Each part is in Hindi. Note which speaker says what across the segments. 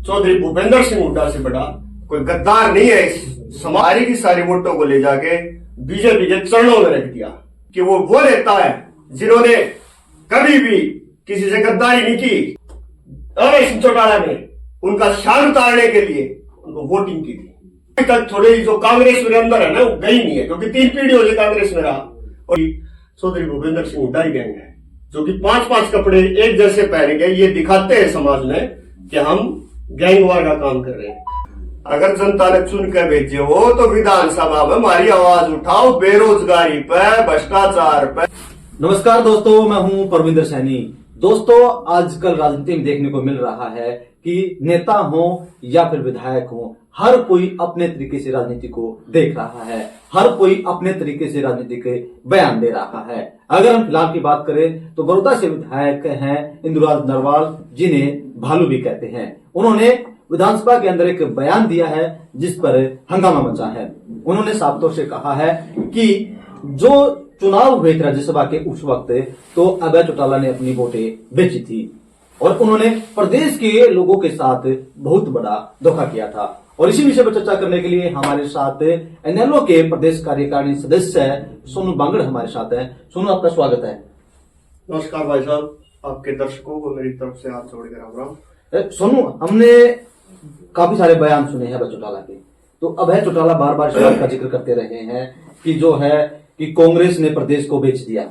Speaker 1: चौधरी भूपेंद्र सिंह हुड्डा से बड़ा कोई गद्दार नहीं है। इस सारी की सारी वोटों को ले जाके बीजेपी के चरणों में रख दिया कि वो नेता है जिन्होंने कभी भी किसी से गद्दारी नहीं की। अवैध सिंह चौटाला ने उनका शान उतारने के लिए उनको वोटिंग की थी। अभी तक थोड़ी जो कांग्रेस मेरे अंदर है ना वो गई नहीं है, क्योंकि 3 पीढ़ियों से कांग्रेस में रहा। और चौधरी भूपेंद्र सिंह हुड्डा ही गैंग है जो कि 5-5 कपड़े एक जैसे पहनेंगे, ये दिखाते हैं समाज में कि हम गैंगवार का काम कर रहे हैं। अगर जनता ने चुन कर भेजे हो तो विधानसभा में हमारी आवाज उठाओ, बेरोजगारी पे, भ्रष्टाचार पे।
Speaker 2: नमस्कार दोस्तों, मैं हूं परविंदर सैनी। दोस्तों, आजकल राजनीति में देखने को मिल रहा है कि नेता हो या फिर विधायक हो, हर कोई अपने तरीके से राजनीति को देख रहा है, हर कोई अपने तरीके से राजनीति के बयान दे रहा है। अगर हम फिलहाल की बात करें तो बड़ौदा से विधायक हैं इंदुराज नरवाल, जिन्हें भालू भी कहते हैं। उन्होंने विधानसभा के अंदर एक बयान दिया है जिस पर हंगामा मचा है। उन्होंने साफ तौर से कहा है कि जो चुनाव हुए थे राज्यसभा के उस वक्त तो अभय चौटाला ने अपनी वोटें बेची थी और उन्होंने प्रदेश के लोगों के साथ बहुत बड़ा धोखा किया था। और इसी विषय पर चर्चा करने के लिए हमारे साथ एनएलओ के प्रदेश कार्यकारिणी सदस्य सोनू बांगड़ हमारे साथ हैं। सोनू, आपका स्वागत है।
Speaker 1: नमस्कार भाई साहब, आपके दर्शकों को मेरी तरफ से हाथ जोड़ कर।
Speaker 2: सोनू, हमने काफी सारे बयान सुने हैं अभय चौटाला के। तो अभय चौटाला बार बार इस बात का जिक्र करते रहे हैं कि जो है कि कांग्रेस ने प्रदेश को बेच दिया,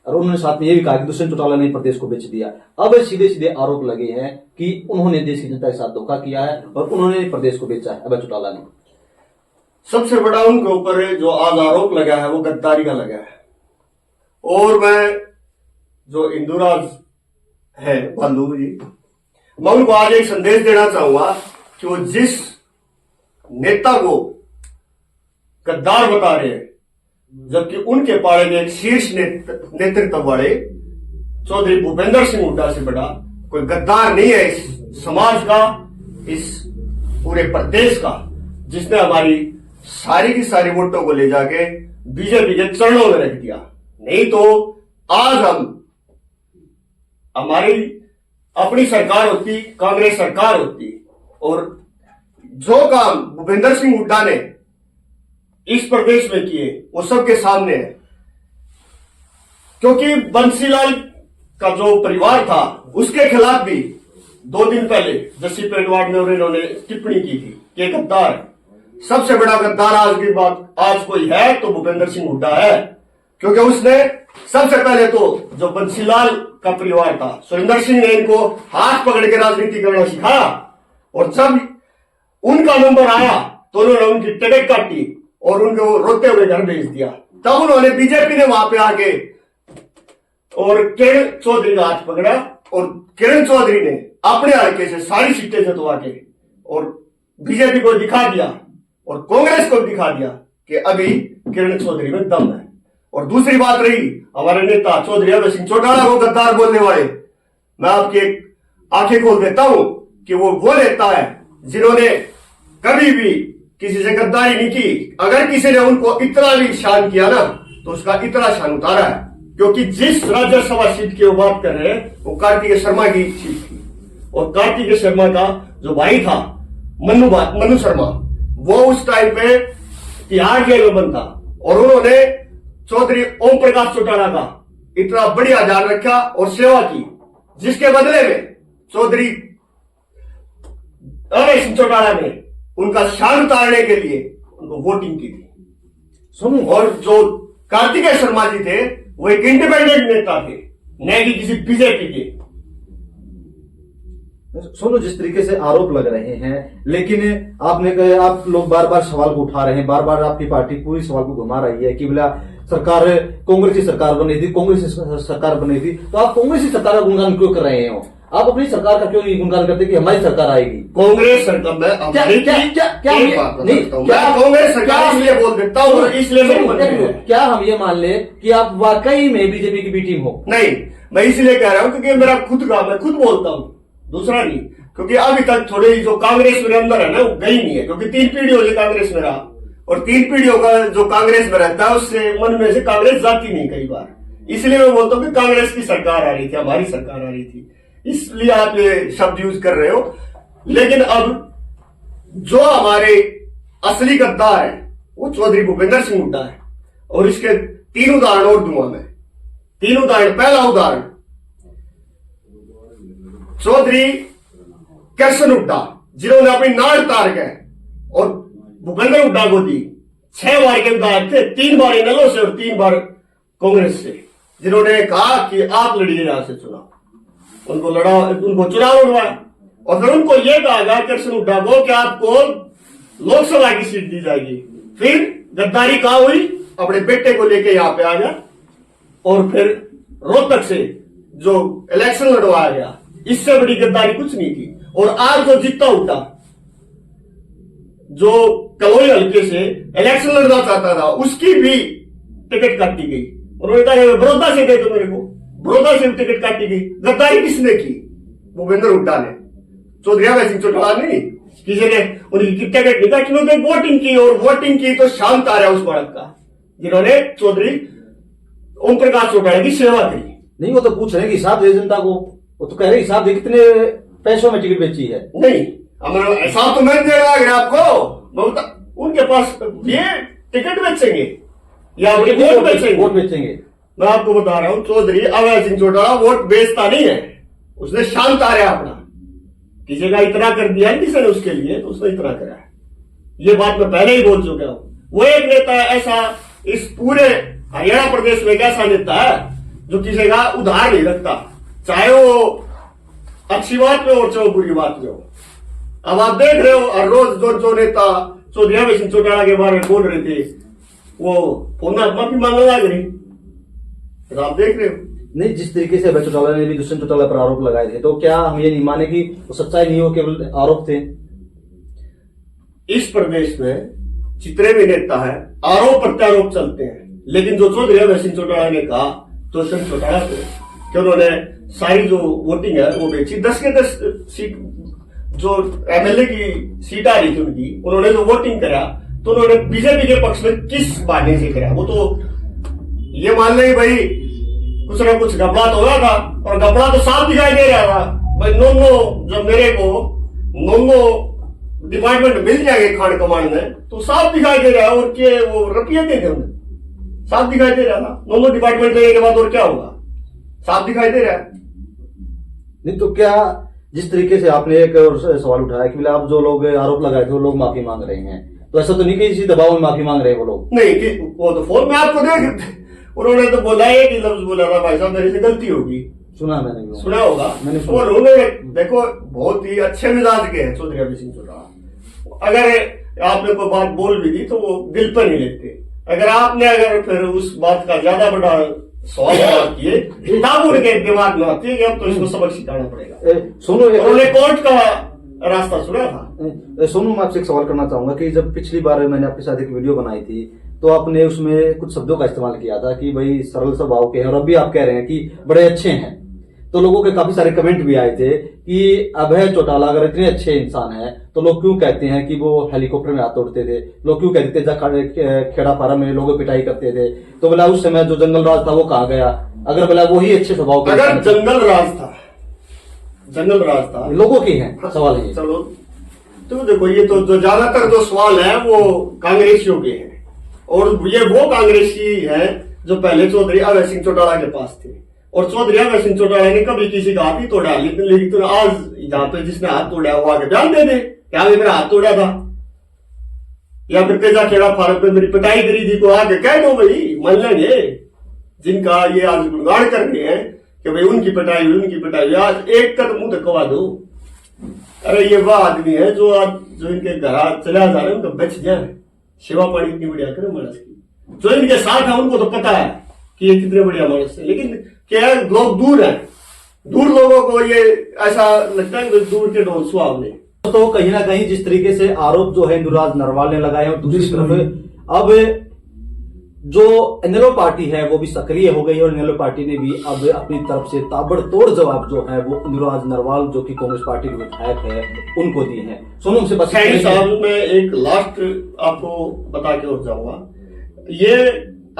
Speaker 2: और उन्होंने साथ में ये भी कहा कि दुष्यंत चौटाला ने प्रदेश को बेच दिया। अब सीधे सीधे आरोप लगे हैं कि उन्होंने देश की जनता के साथ धोखा किया है और उन्होंने प्रदेश को बेचा है अभय चौटाला ने।
Speaker 1: सबसे बड़ा उनके ऊपर जो आज आरोप लगा है वो गद्दारी का लगा है। और मैं जो इंदुराज है भालू जी, मैं उनको आज एक संदेश देना चाहूंगा कि वो जिस नेता को गद्दार बता रहे हैं, जबकि उनके पाले में एक शीर्ष नेतृत्व वाले चौधरी भूपेंद्र सिंह हुड्डा से बड़ा कोई गद्दार नहीं है इस समाज का, इस पूरे प्रदेश का, जिसने हमारी सारी की सारी वोटों को ले जाके बीजेपी के चरणों में रख दिया। नहीं तो आज हमारी अपनी सरकार होती, कांग्रेस सरकार होती, और जो काम भूपेंद्र सिंह हुड्डा ने इस प्रदेश में किए वो सबके सामने है। क्योंकि बंसीलाल का जो परिवार था उसके खिलाफ भी 2 दिन पहले जसीपेट वार्ड में उन्होंने टिप्पणी की थी कि गद्दार है। सबसे बड़ा गद्दार आज कोई है तो भूपेंद्र सिंह हुड्डा है, क्योंकि उसने सबसे पहले तो जो बंसीलाल का परिवार था, सुरेंद्र सिंह ने इनको हाथ पकड़ के राजनीति करना सिखाया, और जब उनका नंबर आया तो उन्होंने उनकी टिकट काटी और उनको रोते हुए घर भेज दिया। तब उन्होंने बीजेपी ने वहां पे आके और किरण चौधरी का हाथ पकड़ा, और किरण चौधरी ने अपने हल्के से सारी सीटें जितवा के और बीजेपी को दिखा दिया और कांग्रेस को दिखा दिया कि अभी किरण चौधरी में दम है। और दूसरी बात रही हमारे नेता चौधरी अभय सिंह चौटाला को गद्दार बोलने वाले, मैं आपकी आंखें खोल देता हूं कि वो नेता है जिन्होंने कभी भी किसी से गद्दारी नहीं की। अगर किसी ने उनको इतना भी शान किया ना तो उसका इतना शान उतारा है, क्योंकि जिस राज्यसभा सीट की वो बात कर रहे हैं वो कार्तिकेय शर्मा की सीट थी, और कार्तिकेय शर्मा का जो भाई था मनु शर्मा, वो उस टाइम पे तिहाड़ जेल में बंद था, और उन्होंने चौधरी ओम प्रकाश चौटाला का इतना बढ़िया ध्यान रखा और सेवा की, जिसके बदले में चौधरी अवैध सिंह चौटाला ने उनका शान उतारने के लिए उनको वोटिंग की थी।
Speaker 2: सुनो,
Speaker 1: और जो कार्तिकेय शर्मा जी थे वो एक इंडिपेंडेंट नेता थे, न कि किसी बीजेपी के।
Speaker 2: सुनो, जिस तरीके से आरोप लग रहे हैं, लेकिन आप लोग बार बार सवाल को उठा रहे हैं, बार बार आपकी पार्टी पूरी सवाल को घुमा रही है कि बोला सरकार कांग्रेस की सरकार बनी थी, कांग्रेस की सरकार बनी थी, तो आप कांग्रेस की सरकार का गुणगान क्यों कर रहे हो? आप अपनी सरकार का क्यों नहीं गुणगान करते कि हमारी सरकार आएगी?
Speaker 1: कांग्रेस सरकार में कांग्रेस सरकार इसलिए बोल देता हूँ, इसलिए
Speaker 2: क्या हम ये मान ले कि आप वाकई में बीजेपी की बी टीम हो?
Speaker 1: नहीं, मैं इसलिए कह रहा हूँ क्योंकि मेरा खुद का, मैं खुद बोलता हूँ, दूसरा नहीं। क्योंकि अभी तक थोड़ी जो कांग्रेस मेरे अंदर है ना वो गई नहीं है, क्योंकि 3 पीढ़ियों से कांग्रेस में रहा, और 3 पीढ़ियों का जो कांग्रेस में रहता है उससे मन में से कांग्रेस जाती नहीं कई बार। इसलिए मैं बोलता हूँ कि कांग्रेस की सरकार आ रही थी, हमारी सरकार आ रही थी, इसलिए आप ये शब्द यूज कर रहे हो। लेकिन अब जो हमारे असली गद्दार है वो चौधरी भूपेंद्र सिंह हुड्डा है। और इसके 3 उदाहरण और दूंगा मैं, 3 उदाहरण। पहला उदाहरण चौधरी कृष्ण हुड्डा, जिन्होंने अपनी नाड़ तार गए और भूपेंद्र हुड्डा को दी। 6 बार के विधायक थे, 3 बार इनेलो से और 3 बार कांग्रेस से, जिन्होंने कहा कि आप लड़िए यहां से चुनाव। उनको चुनाव लड़वाया और फिर उनको यह कहा गया कृष्ण हुड्डा को कि आपको लोकसभा की सीट दी जाएगी। फिर गद्दारी कहां हुई, अपने बेटे को लेके यहां पे आ गया और फिर रोहतक से जो इलेक्शन लड़वाया गया, इससे बड़ी गद्दारी कुछ नहीं थी। और आज जो जीता हुड्डा, जो कलोई हल्के से इलेक्शन लड़ना चाहता था, उसकी भी टिकट काटी गई। उन्होंने कहा बड़ौदा से दे दो मेरे को, बड़ौदा से भी टिकट काटी गई। गद्दारी किसने की? भूपेंद्र हुड्डा ने, चौधरी अभय सिंह चौटाला नहीं। किसी ने उनकी टिकट नहीं काटी, उन्होंने वोटिंग की, और वोटिंग की तो शान तारा उस बालक का, जिन्होंने चौधरी ओम प्रकाश चौटाला की सेवा करी।
Speaker 2: नहीं, वो तो पूछ रहे हैं कि हिसाब दे जनता को, वो तो कह रहे हिसाब दे कितने पैसों में टिकट बेची है।
Speaker 1: नहीं, हमारा हिसाब तो मैं दे रहा है आपको। उनके पास ये टिकट बेचेंगे या वोट बेचेंगे?
Speaker 2: वोट बेचेंगे।
Speaker 1: मैं आपको बता रहा हूं, चौधरी अभय सिंह चौटाला वोट बेचता नहीं है, उसने शान तारा अपना। किसी का इतना कर दिया है किसी ने उसके लिए, तो उसने इतना करा है। ये बात मैं पहले ही बोल चुका हूं। वो एक नेता है ऐसा इस पूरे हरियाणा प्रदेश में, एक ऐसा नेता है जो किसी का उधार नहीं रखता, चाहे वो अच्छी बात में हो चाहे बुरी बात में हो। अब आप देख रहे हो, हर रोज जो नेता चौधरी अभय सिंह चौटाला के बारे में बोल रहे थे, वो फोन माफी मांगने लग रही, तो आप देख रहे हो।
Speaker 2: नहीं, जिस तरीके से अभय चौटाला ने भी दुष्यंत चौटाला पर आरोप लगाए थे, तो क्या हम ये नहीं माने कि वो सच्चाई नहीं हो, केवल आरोप थे?
Speaker 1: इस प्रदेश में जितने भी नेता है आरोप प्रत्यारोप चलते हैं, लेकिन जो चौधरी अभय सिंह चौटाला ने कहा दुष्यंत चौटाला को कि उन्होंने सारी जो वोटिंग है वो बेची, 10 के 10 सीट जो एमएलए की सीट आ रही थी उनकी, उन्होंने जो वोटिंग करा तो उन्होंने बीजेपी के पक्ष में किस बहाने से करा? वो तो ये मान लें भाई कुछ ना कुछ घपला तो हुआ था, और घपला तो साफ दिखाई दे रहा था भाई। जब मेरे को डिपार्टमेंट मिल जाएंगे खान कमांड में, तो साफ दिखाई दे रहा है। और के वो रुपये दे थे उन्हें, साफ दिखाई दे रहा था। 9 डिपार्टमेंट देने के बाद और क्या होगा, साफ दिखाई दे रहा है।
Speaker 2: नहीं तो क्या, जिस तरीके से आपने एक और सवाल उठाया कि आप जो लोग आरोप लगाए थे वो लोग माफी मांग रहे हैं, तो ऐसा तो नहीं कि इसी दबाव में माफी मांग रहे हैं वो लोग?
Speaker 1: नहीं, कि वो तो फोन में आपको देख, उन्होंने तो बोला है कि लफ्ज बोला था भाई साहब मेरे से गलती होगी।
Speaker 2: सुना मैंने,
Speaker 1: सुना होगा
Speaker 2: मैंने सुना।
Speaker 1: और उन्होंने देखो बहुत ही अच्छे मिजाज के हैं चौधरी अभय सिंह चौटाला। अगर आपने कोई बात बोल भी दी तो वो दिल पर नहीं लेते। अगर फिर उस बात का ज्यादा बड़ा सवाल किए तब उनके दिमाग में आती है कि अब तो इसको सबक सिखाना पड़ेगा।
Speaker 2: सुनो,
Speaker 1: उन्होंने कोर्ट का रास्ता सुना था।
Speaker 2: सोनू, मैं आपसे एक सवाल करना चाहूंगा कि जब पिछली बार मैंने आपके साथ एक वीडियो बनाई थी तो आपने उसमें कुछ शब्दों का इस्तेमाल किया था कि भाई सरल स्वभाव के हैं, और अभी आप कह रहे हैं कि बड़े अच्छे हैं। तो लोगों के काफी सारे कमेंट भी आए थे कि अभय चौटाला अगर इतने अच्छे इंसान हैं तो लोग क्यों कहते हैं कि वो हेलीकॉप्टर में हाथ तोड़ते थे, लोग क्यों कहते थे खेड़ा पारा में लोगों पिटाई करते थे, तो बोला उस समय जो जंगल राज था वो कहाँ गया? अगर बोला वही अच्छे स्वभाव के,
Speaker 1: अगर जंगल राज था
Speaker 2: लोगों की है सवाल है।
Speaker 1: चलो तो देखो, ये तो जो ज्यादातर जो सवाल है वो कांग्रेसियों के हैं, और ये वो कांग्रेसी है जो पहले चौधरी अभय सिंह चौटाला के पास थे। और चौधरी अभय सिंह चौटाला ने कभी किसी का हाथ ही तोड़ा, लेकिन आज जहां पे जिसने हाथ तोड़ा वो आगे बयान दे दे क्या मेरा हाथ तोड़ा था, या फिर तेजा खेड़ा फारक पे मेरी पिटाई करी थी, को आगे कह दो भाई, मान लेंगे। जिनका ये आज गुणगान कर रहे हैं कि भाई उनकी पिटाई, आज एक का तो मुंह धक्का दो। अरे ये वह आदमी है जो इनके घर चला जा रहे हैं, उनका बच जाए, सेवा पानी इतनी बढ़िया करे मानस की। जो इनके साथ है उनको तो पता है कि ये कितने बढ़िया मानस है, लेकिन क्या है, लोग दूर हैं, दूर लोगों को ये ऐसा लगता है कि दूर के ढोल सुहावने।
Speaker 2: तो कहीं ना कहीं जिस तरीके से आरोप जो है इंदुराज नरवाल ने लगाए, और दूसरी तरफ अब जो इनेलो पार्टी है वो भी सक्रिय हो गई, और इनेलो पार्टी ने भी अब अपनी तरफ से ताबड़तोड़ जवाब जो है वो इंदुराज नरवाल जो कि कांग्रेस पार्टी के विधायक है उनको दिए हैं। सोनू से बस
Speaker 1: साहब मैं एक लास्ट आपको बता के और जाऊंगा। ये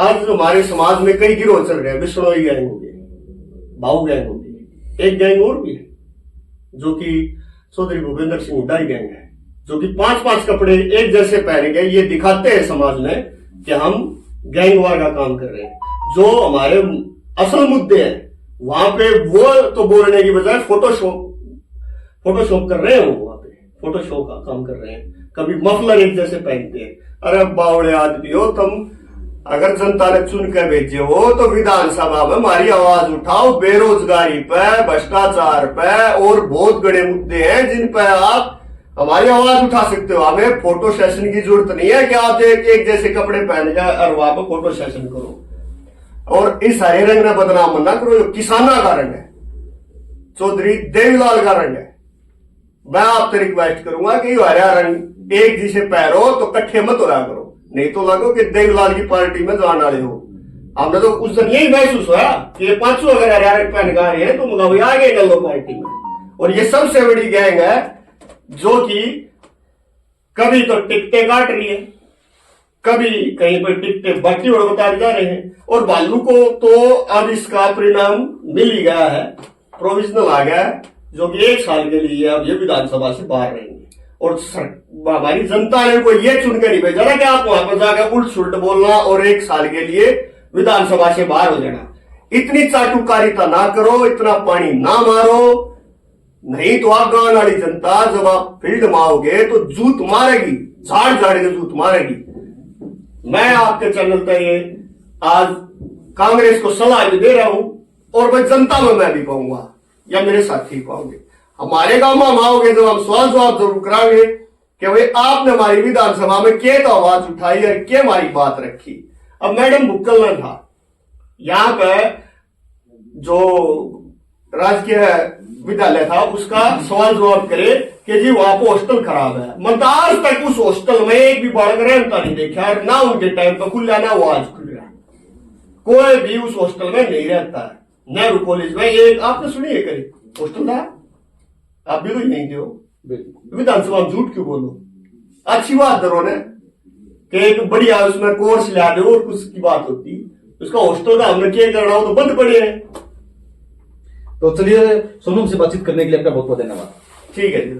Speaker 1: आज हमारे समाज में कई गिरोह चल रहे हैं, बिश्नोई गैंग हो गए, भाऊ गैंग हो गई, एक गैंग और भी है जो कि चौधरी भूपेंद्र सिंह हुड्डा ही गैंग है, जो कि 5-5 कपड़े एक जैसे पहन के ये दिखाते हैं समाज में कि हम गैंगवार का काम कर रहे हैं। जो हमारे असल मुद्दे हैं वहां पे वो तो बोलने की बजाय फोटोशॉप कर रहे हैं, वो वहां पे फोटोशॉप का काम कर रहे हैं। कभी मफलर एक जैसे पहनते हैं। अरे बावड़े आदमी हो तुम, अगर जनता ने चुन के भेजे हो तो विधानसभा में हमारी आवाज उठाओ। बेरोजगारी पे, भ्रष्टाचार पे और बहुत बड़े मुद्दे हैं जिन पे आप हमारी आवाज उठा सकते हो। हमें फोटो सेशन की जरूरत नहीं है कि आप एक जैसे कपड़े पहन के और वहां पर फोटो सेशन करो। और इस हरे रंग ने बदनाम मत करो, जो किसाना का रंग है, चौधरी देवीलाल का रंग है। मैं आपसे रिक्वेस्ट करूंगा कि हरा रंग एक जिसे पैरो तो कट्ठे मत हो रहा करो, नहीं तो लगो कि देवीलाल की पार्टी में जान वाले हो। हमने तो उस दिन यही महसूस हुआ कि ये 500 अगर हरा रंग पहन गा रहे हैं तो मुझे आ गए गल्लो पार्टी में। और ये सबसे बड़ी गैंग है जो कि कभी तो टिकटें काट रही है, कभी कहीं पर टिकटें बाकी और बताए जा रहे हैं। और भालू को तो अब इसका परिणाम मिल ही गया है, प्रोविजनल आ गया है, जो कि 1 साल के लिए अब ये विधानसभा से बाहर रहेंगे। और हमारी जनता ने को ये चुन के नहीं भेजा ना कि आप वहां पर जाकर उल्ट सुल्ट बोलना और 1 साल के लिए विधानसभा से बाहर हो जाना। इतनी चाटुकारिता ना करो, इतना पानी ना मारो, नहीं तो आप गांव वाली जनता जब आप फील्ड में आओगे तो जूत मारेगी, झाड़ झाड़ के जूत मारेगी। मैं आपके चैनल पर ये आज कांग्रेस को सलाह भी दे रहा हूं और मैं जनता में मैं भी पाऊंगा या मेरे साथी पाओगे। हमारे गांव में हम आओगे जब हम सवाल जवाब जरूर कराएंगे कि भाई आपने हमारी विधानसभा में क्या तो आवाज उठाई और क्या हमारी बात रखी। अब मैडम भुक्कल ने था यहां पे जो राजकीय विद्यालय था उसका सवाल जवाब करे कि जी वहां पर हॉस्टल खराब है। मैं तो आज तक उस हॉस्टल में एक भी बालक रहता नहीं देखा, और ना उनके टाइम पर खुल ना वो आज खुल रहा है। कोई भी उस हॉस्टल में नहीं रहता है। नेहरू कॉलेज में एक आपने सुनी है करी हॉस्टल था, आप भी तो नहीं थे हो, विधानसभा में झूठ क्यों बोलो। अच्छी बात करो ने कि एक बढ़िया उसमें कोर्स ला दो और कुछ की बात होती, उसका हॉस्टल का हमने क्या करना हो तो बंद पड़े हैं।
Speaker 2: तो चलिए सोनम से बातचीत करने के लिए आपका बहुत बहुत धन्यवाद।
Speaker 1: ठीक है जी।